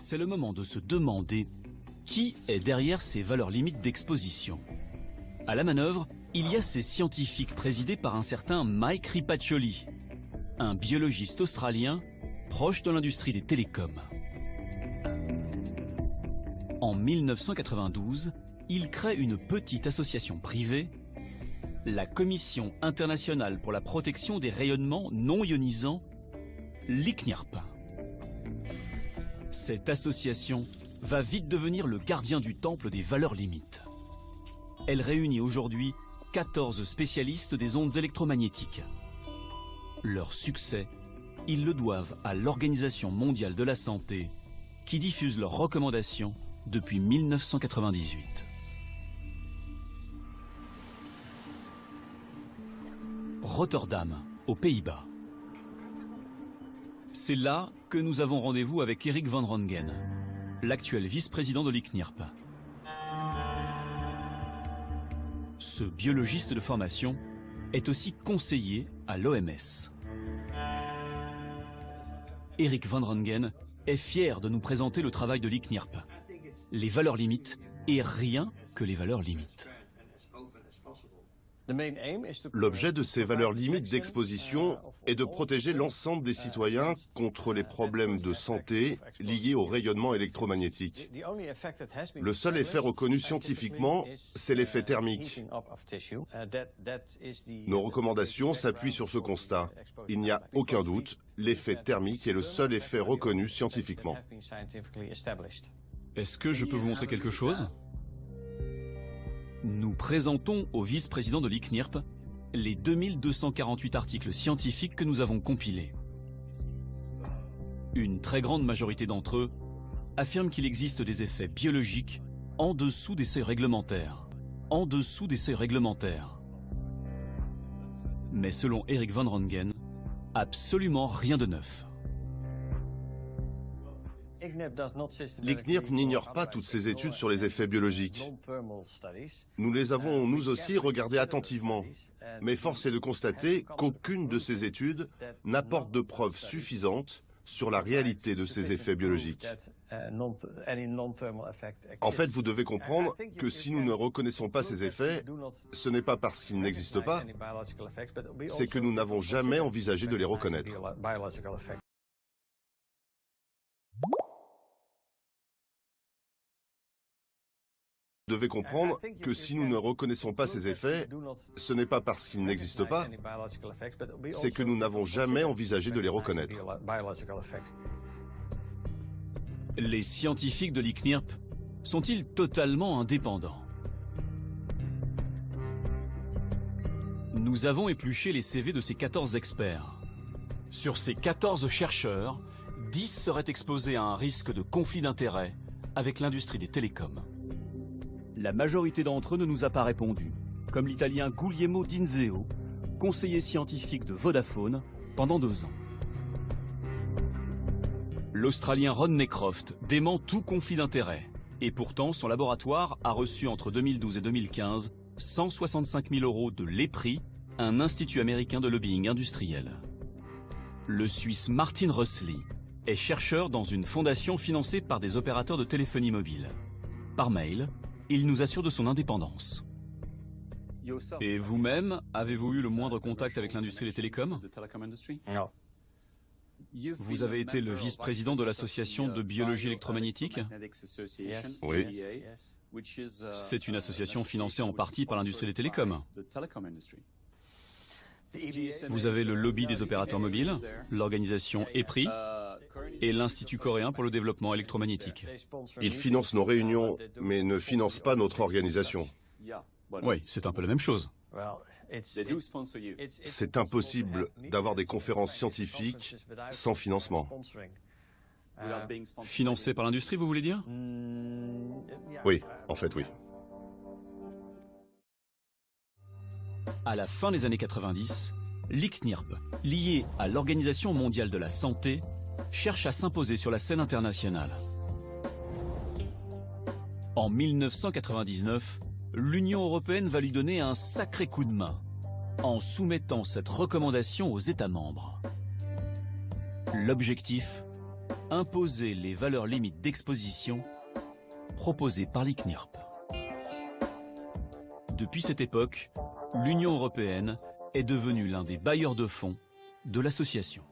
C'est le moment de se demander qui est derrière ces valeurs limites d'exposition. À la manœuvre, il y a ces scientifiques présidés par un certain Mike Ripaccioli, un biologiste australien proche de l'industrie des télécoms. En 1992, il crée une petite association privée, la Commission internationale pour la protection des rayonnements non ionisants, l'ICNIRP. Cette association va vite devenir le gardien du temple des valeurs limites. Elle réunit aujourd'hui 14 spécialistes des ondes électromagnétiques. Leur succès, ils le doivent à l'Organisation mondiale de la santé, qui diffuse leurs recommandations depuis 1998. Rotterdam, aux Pays-Bas. C'est là que nous avons rendez-vous avec Erik van Rooyen, l'actuel vice-président de l'ICNIRP. Ce biologiste de formation est aussi conseiller à l'OMS. Erik van Rooyen est fier de nous présenter le travail de l'ICNIRP. Les valeurs limites et rien que les valeurs limites. L'objet de ces valeurs limites d'exposition est de protéger l'ensemble des citoyens contre les problèmes de santé liés au rayonnement électromagnétique. Le seul effet reconnu scientifiquement, c'est l'effet thermique. Nos recommandations s'appuient sur ce constat. Il n'y a aucun doute, l'effet thermique est le seul effet reconnu scientifiquement. Est-ce que je peux vous montrer quelque chose ? Nous présentons au vice-président de l'ICNIRP les 2248 articles scientifiques que nous avons compilés. Une très grande majorité d'entre eux affirment qu'il existe des effets biologiques en dessous des seuils réglementaires. En dessous des seuils réglementaires. Mais selon Erik van Rooyen, absolument rien de neuf. L'ICNIRP n'ignore pas toutes ces études sur les effets biologiques. Nous les avons, nous aussi, regardées attentivement. Mais force est de constater qu'aucune de ces études n'apporte de preuves suffisantes sur la réalité de ces effets biologiques. En fait, vous devez comprendre que si nous ne reconnaissons pas ces effets, ce n'est pas parce qu'ils n'existent pas, c'est que nous n'avons jamais envisagé de les reconnaître. Vous devez comprendre que si nous ne reconnaissons pas ces effets, ce n'est pas parce qu'ils n'existent pas, c'est que nous n'avons jamais envisagé de les reconnaître. Les scientifiques de l'ICNIRP sont-ils totalement indépendants? Nous avons épluché les CV de ces 14 experts. Sur ces 14 chercheurs, 10 seraient exposés à un risque de conflit d'intérêts avec l'industrie des télécoms. La majorité d'entre eux ne nous a pas répondu, comme l'italien Guglielmo Dinzeo, conseiller scientifique de Vodafone pendant 2 ans. L'Australien Rodney Croft dément tout conflit d'intérêts, et pourtant son laboratoire a reçu entre 2012 et 2015 165 000 € de l'EPRI, un institut américain de lobbying industriel. Le Suisse Martin Rössli est chercheur dans une fondation financée par des opérateurs de téléphonie mobile. Par mail, il nous assure de son indépendance. Et vous-même, avez-vous eu le moindre contact avec l'industrie des télécoms? Non. Vous avez été le vice-président de l'association de biologie électromagnétique? Oui. C'est une association financée en partie par l'industrie des télécoms. Vous avez le lobby des opérateurs mobiles, l'organisation EPRI et l'Institut coréen pour le développement électromagnétique. Ils financent nos réunions, mais ne financent pas notre organisation. Oui, c'est un peu la même chose. C'est impossible d'avoir des conférences scientifiques sans financement. Financé par l'industrie, vous voulez dire? Oui, en fait, oui. À la fin des années 90, l'ICNIRP, lié à l'Organisation mondiale de la santé, cherche à s'imposer sur la scène internationale. En 1999, l'Union européenne va lui donner un sacré coup de main en soumettant cette recommandation aux États membres. L'objectif, imposer les valeurs limites d'exposition proposées par l'ICNIRP. Depuis cette époque, l'Union européenne est devenue l'un des bailleurs de fonds de l'association.